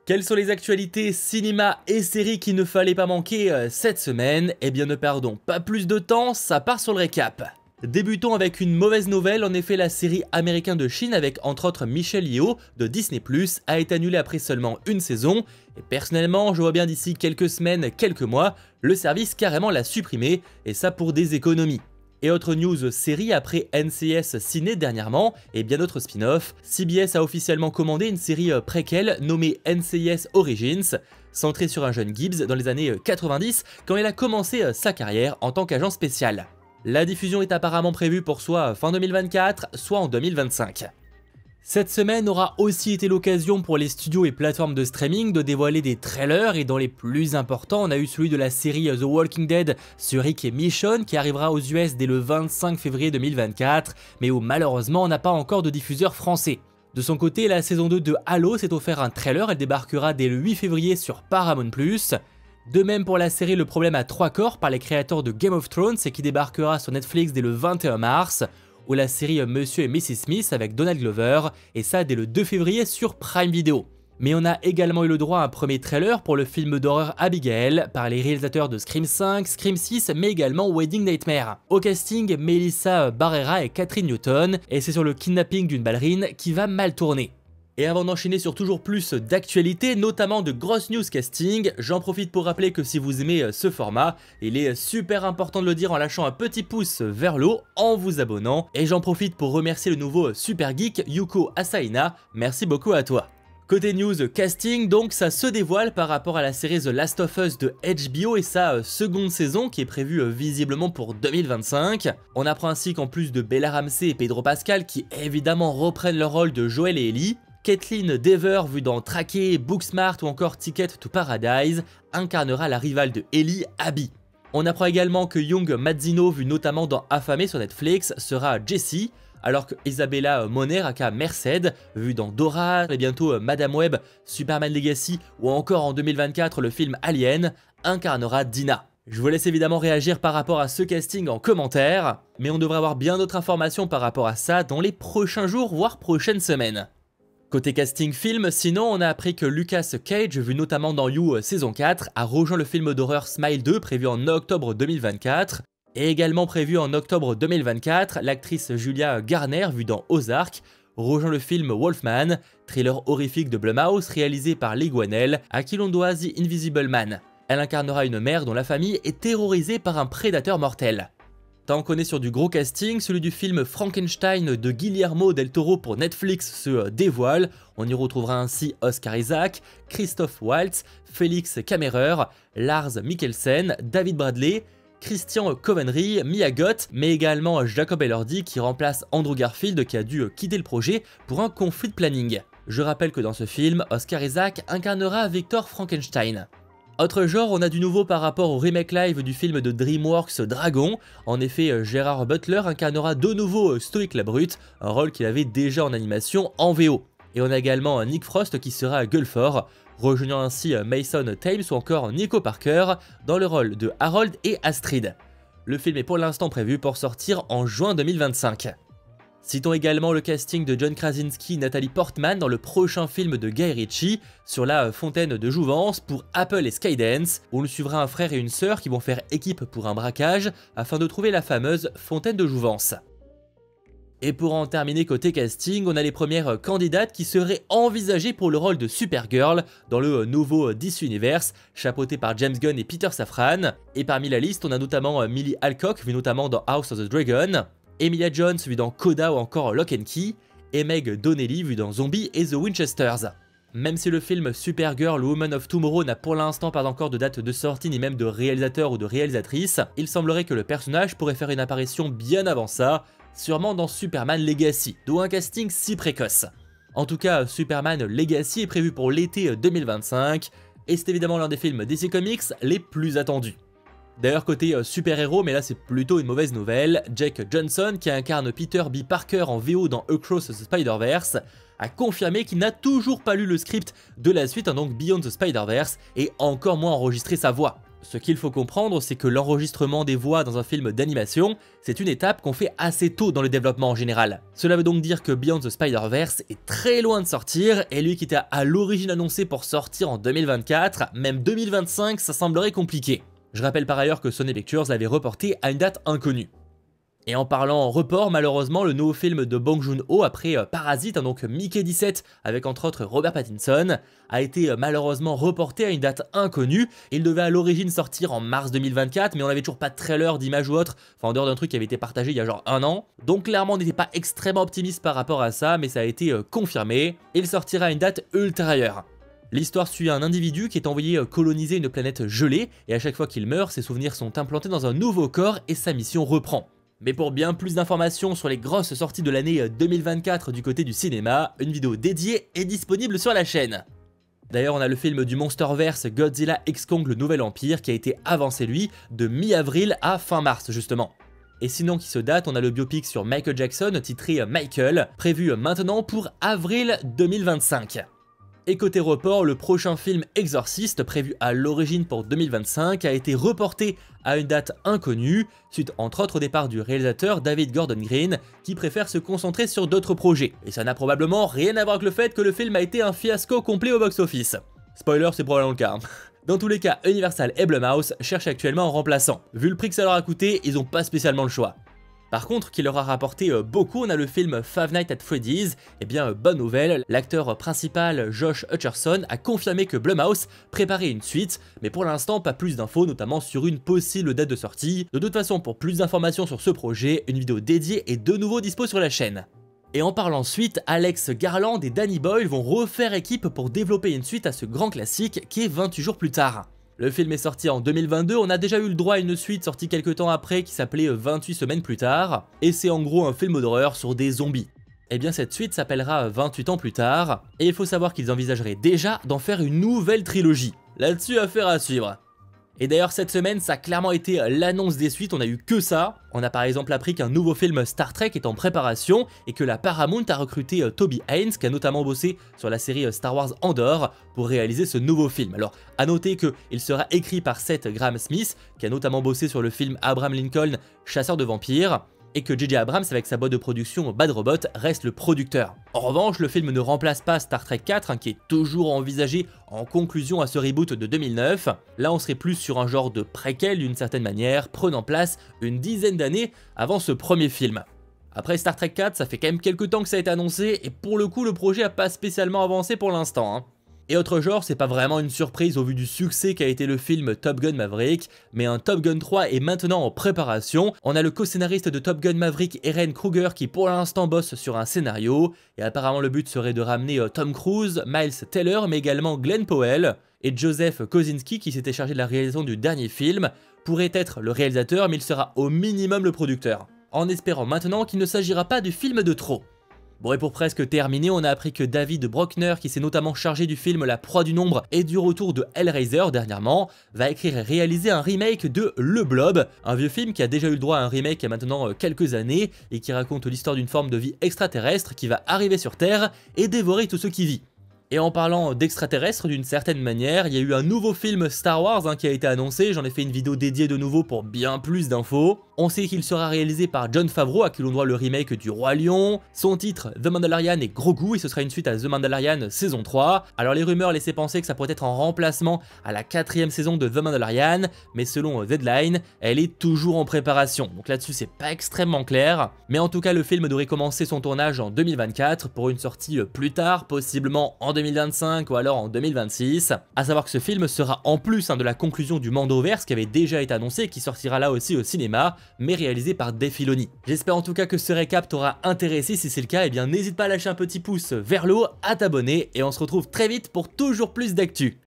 Quelles sont les actualités cinéma et séries qu'il ne fallait pas manquer cette semaine? Eh bien ne perdons pas plus de temps, ça part sur le récap. Débutons avec une mauvaise nouvelle, en effet la série Américain de Chine avec entre autres Michelle Yeoh de Disney+, a été annulée après seulement une saison, et personnellement je vois bien d'ici quelques semaines, quelques mois, le service carrément l'a supprimé, et ça pour des économies. Et autre news série après NCIS Ciné dernièrement et bien d'autres spin-offs, CBS a officiellement commandé une série préquelle nommée NCIS Origins, centrée sur un jeune Gibbs dans les années 90 quand il a commencé sa carrière en tant qu'agent spécial. La diffusion est apparemment prévue pour soit fin 2024, soit en 2025. Cette semaine aura aussi été l'occasion pour les studios et plateformes de streaming de dévoiler des trailers et dans les plus importants on a eu celui de la série The Walking Dead sur Rick et Michonne qui arrivera aux US dès le 25 février 2024 mais où malheureusement on n'a pas encore de diffuseur français. De son côté la saison 2 de Halo s'est offert un trailer, elle débarquera dès le 8 février sur Paramount+. De même pour la série Le Problème à 3 corps par les créateurs de Game of Thrones et qui débarquera sur Netflix dès le 21 mars. Ou la série Monsieur et Mrs Smith avec Donald Glover, et ça dès le 2 février sur Prime Video. Mais on a également eu le droit à un premier trailer pour le film d'horreur Abigail par les réalisateurs de Scream 5, Scream 6 mais également Wedding Nightmare. Au casting, Melissa Barrera et Catherine Newton, et c'est sur le kidnapping d'une ballerine qui va mal tourner. Et avant d'enchaîner sur toujours plus d'actualités, notamment de grosses news casting, j'en profite pour rappeler que si vous aimez ce format, il est super important de le dire en lâchant un petit pouce vers le haut, en vous abonnant. Et j'en profite pour remercier le nouveau super geek Yuko Asaina, merci beaucoup à toi. Côté news casting, donc ça se dévoile par rapport à la série The Last of Us de HBO et sa seconde saison qui est prévue visiblement pour 2025. On apprend ainsi qu'en plus de Bella Ramsey et Pedro Pascal qui évidemment reprennent leur rôle de Joel et Ellie, Caitlin Dever, vue dans Traqué, Booksmart ou encore Ticket to Paradise, incarnera la rivale de Ellie, Abby. On apprend également que Young Mazino, vue notamment dans Affamé sur Netflix, sera Jessie, alors que Isabella Moner, aka Merced, vue dans Dora et bientôt Madame Web, Superman Legacy ou encore en 2024 le film Alien, incarnera Dina. Je vous laisse évidemment réagir par rapport à ce casting en commentaire, mais on devrait avoir bien d'autres informations par rapport à ça dans les prochains jours voire prochaines semaines. Côté casting film, sinon on a appris que Lucas Cage, vu notamment dans You saison 4, a rejoint le film d'horreur Smile 2 prévu en octobre 2024. Et également prévu en octobre 2024, l'actrice Julia Garner, vue dans Ozark, rejoint le film Wolfman, thriller horrifique de Blumhouse réalisé par Leigh Whannell, à qui l'on doit The Invisible Man. Elle incarnera une mère dont la famille est terrorisée par un prédateur mortel. Tant qu'on est sur du gros casting, celui du film Frankenstein de Guillermo del Toro pour Netflix se dévoile. On y retrouvera ainsi Oscar Isaac, Christoph Waltz, Félix Kammerer, Lars Mikkelsen, David Bradley, Christian Covenry, Mia Goth, mais également Jacob Elordi qui remplace Andrew Garfield qui a dû quitter le projet pour un conflit de planning. Je rappelle que dans ce film, Oscar Isaac incarnera Victor Frankenstein. Autre genre, on a du nouveau par rapport au remake live du film de DreamWorks Dragon. En effet, Gérard Butler incarnera de nouveau Stoic la Brute, un rôle qu'il avait déjà en animation en VO. Et on a également Nick Frost qui sera Gulfor, rejoignant ainsi Mason Thames ou encore Nico Parker dans le rôle de Harold et Astrid. Le film est pour l'instant prévu pour sortir en juin 2025. Citons également le casting de John Krasinski et Natalie Portman dans le prochain film de Guy Ritchie sur la fontaine de Jouvence pour Apple et Skydance, où on suivra un frère et une sœur qui vont faire équipe pour un braquage afin de trouver la fameuse fontaine de Jouvence. Et pour en terminer côté casting, on a les premières candidates qui seraient envisagées pour le rôle de Supergirl dans le nouveau DC Universe, chapeauté par James Gunn et Peter Safran. Et parmi la liste, on a notamment Millie Alcock, vue notamment dans House of the Dragon, Emilia Jones, vue dans Coda ou encore Lock and Key, et Meg Donnelly, vue dans Zombie et The Winchesters. Même si le film Supergirl Woman of Tomorrow n'a pour l'instant pas encore de date de sortie ni même de réalisateur ou de réalisatrice, il semblerait que le personnage pourrait faire une apparition bien avant ça, sûrement dans Superman Legacy, d'où un casting si précoce. En tout cas, Superman Legacy est prévu pour l'été 2025, et c'est évidemment l'un des films DC Comics les plus attendus. D'ailleurs côté super-héros, mais là c'est plutôt une mauvaise nouvelle, Jake Johnson, qui incarne Peter B. Parker en VO dans Across the Spider-Verse, a confirmé qu'il n'a toujours pas lu le script de la suite, donc Beyond the Spider-Verse, et encore moins enregistré sa voix. Ce qu'il faut comprendre, c'est que l'enregistrement des voix dans un film d'animation, c'est une étape qu'on fait assez tôt dans le développement en général. Cela veut donc dire que Beyond the Spider-Verse est très loin de sortir, et lui qui était à l'origine annoncé pour sortir en 2024, même 2025, ça semblerait compliqué. Je rappelle par ailleurs que Sony Pictures l'avait reporté à une date inconnue. Et en parlant report, malheureusement, le nouveau film de Bong Joon-ho après Parasite, donc Mickey 17 avec entre autres Robert Pattinson, a été malheureusement reporté à une date inconnue. Il devait à l'origine sortir en mars 2024, mais on n'avait toujours pas de trailer, d'image ou autre, enfin en dehors d'un truc qui avait été partagé il y a genre un an. Donc clairement on n'était pas extrêmement optimiste par rapport à ça, mais ça a été confirmé. Il sortira à une date ultérieure. L'histoire suit un individu qui est envoyé coloniser une planète gelée, et à chaque fois qu'il meurt, ses souvenirs sont implantés dans un nouveau corps et sa mission reprend. Mais pour bien plus d'informations sur les grosses sorties de l'année 2024 du côté du cinéma, une vidéo dédiée est disponible sur la chaîne. D'ailleurs, on a le film du Monsterverse Godzilla x Kong le Nouvel Empire qui a été avancé lui de mi-avril à fin mars justement. Et sinon qui se date, on a le biopic sur Michael Jackson titré Michael, prévu maintenant pour avril 2025. Et côté report, le prochain film Exorcist, prévu à l'origine pour 2025, a été reporté à une date inconnue, suite entre autres au départ du réalisateur David Gordon Green, qui préfère se concentrer sur d'autres projets. Et ça n'a probablement rien à voir avec le fait que le film a été un fiasco complet au box-office. Spoiler, c'est probablement le cas. Dans tous les cas, Universal et Blumhouse cherchent actuellement un remplaçant. Vu le prix que ça leur a coûté, ils n'ont pas spécialement le choix. Par contre, qui leur a rapporté beaucoup, on a le film Five Nights at Freddy's. Eh bien, bonne nouvelle, l'acteur principal Josh Hutcherson a confirmé que Blumhouse préparait une suite, mais pour l'instant pas plus d'infos, notamment sur une possible date de sortie. De toute façon, pour plus d'informations sur ce projet, une vidéo dédiée est de nouveau dispo sur la chaîne. Et en parlant suite, Alex Garland et Danny Boyle vont refaire équipe pour développer une suite à ce grand classique qui est 28 jours plus tard. Le film est sorti en 2022, on a déjà eu le droit à une suite sortie quelques temps après qui s'appelait 28 semaines plus tard, et c'est en gros un film d'horreur sur des zombies. Et bien cette suite s'appellera 28 ans plus tard, et il faut savoir qu'ils envisageraient déjà d'en faire une nouvelle trilogie. Là-dessus, affaire à suivre. Et d'ailleurs cette semaine ça a clairement été l'annonce des suites, on a eu que ça. On a par exemple appris qu'un nouveau film Star Trek est en préparation et que la Paramount a recruté Toby Haynes qui a notamment bossé sur la série Star Wars Andor pour réaliser ce nouveau film. Alors à noter qu'il sera écrit par Seth Grahame-Smith qui a notamment bossé sur le film Abraham Lincoln Chasseur de vampires, et que J.J. Abrams avec sa boîte de production Bad Robot reste le producteur. En revanche, le film ne remplace pas Star Trek 4 qui est toujours envisagé en conclusion à ce reboot de 2009. Là on serait plus sur un genre de préquel d'une certaine manière, prenant place une dizaine d'années avant ce premier film. Après Star Trek 4, ça fait quand même quelques temps que ça a été annoncé et pour le coup le projet a pas spécialement avancé pour l'instant. Et autre genre, c'est pas vraiment une surprise au vu du succès qu'a été le film Top Gun Maverick, mais un Top Gun 3 est maintenant en préparation. On a le co-scénariste de Top Gun Maverick, Ehren Kruger, qui pour l'instant bosse sur un scénario, et apparemment le but serait de ramener Tom Cruise, Miles Teller, mais également Glenn Powell, et Joseph Kosinski, qui s'était chargé de la réalisation du dernier film, pourrait être le réalisateur, mais il sera au minimum le producteur. En espérant maintenant qu'il ne s'agira pas du film de trop. Bon et pour presque terminer, on a appris que David Bruckner, qui s'est notamment chargé du film La Proie du Nombre et du retour de Hellraiser dernièrement, va écrire et réaliser un remake de Le Blob, un vieux film qui a déjà eu le droit à un remake il y a maintenant quelques années et qui raconte l'histoire d'une forme de vie extraterrestre qui va arriver sur Terre et dévorer tout ce qui vit. Et en parlant d'extraterrestres d'une certaine manière, il y a eu un nouveau film Star Wars qui a été annoncé, j'en ai fait une vidéo dédiée de nouveau pour bien plus d'infos. On sait qu'il sera réalisé par Jon Favreau à qui l'on doit le remake du Roi Lion. Son titre The Mandalorian est gros goût et ce sera une suite à The Mandalorian saison 3. Alors les rumeurs laissaient penser que ça pourrait être en remplacement à la 4ème saison de The Mandalorian, mais selon Deadline, elle est toujours en préparation. Donc là-dessus c'est pas extrêmement clair, mais en tout cas le film devrait commencer son tournage en 2024 pour une sortie plus tard, possiblement en 2025 ou alors en 2026. A savoir que ce film sera en plus de la conclusion du Mandoverse qui avait déjà été annoncé et qui sortira là aussi au cinéma, mais réalisé par Dave Filoni. J'espère en tout cas que ce récap t'aura intéressé, si c'est le cas, eh bien n'hésite pas à lâcher un petit pouce vers le haut, à t'abonner et on se retrouve très vite pour toujours plus d'actu.